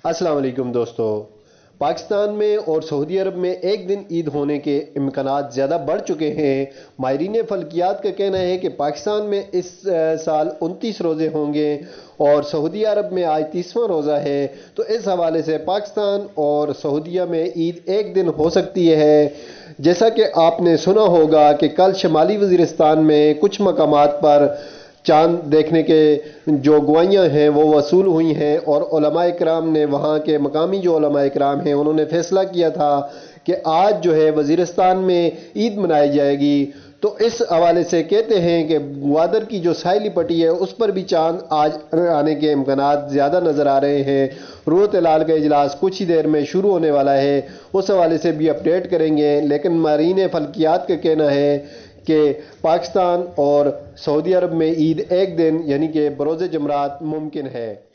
अस्सलाम वालेकुम दोस्तों। पाकिस्तान में और सऊदी अरब में एक दिन ईद होने के इम्कानात ज़्यादा बढ़ चुके हैं। माहिरीन फल्कियात का कहना है कि पाकिस्तान में इस साल 29 रोज़े होंगे और सऊदी अरब में आज 30वां रोज़ा है। तो इस हवाले से पाकिस्तान और सऊदीया में ईद एक दिन हो सकती है। जैसा कि आपने सुना होगा कि कल शमाली वज़ीरिस्तान में कुछ मकामात पर चांद देखने के जो गवाहियाँ हैं वो वसूल हुई हैं और उलमाए इकराम ने वहाँ के मकामी जो उलमाए इकराम हैं उन्होंने फ़ैसला किया था कि आज जो है वज़ीरिस्तान में ईद मनाई जाएगी। तो इस हवाले से कहते हैं कि ग्वादर की जो साहिली पट्टी है उस पर भी चांद आज आने के इम्कानात ज़्यादा नज़र आ रहे हैं। रूरत हिलाल का इजलास कुछ ही देर में शुरू होने वाला है, उस हवाले से भी अपडेट करेंगे। लेकिन माहिरीन फल्कियात का कहना है कि पाकिस्तान और सऊदी अरब में ईद एक दिन यानी कि बरोज़ जमरात मुमकिन है।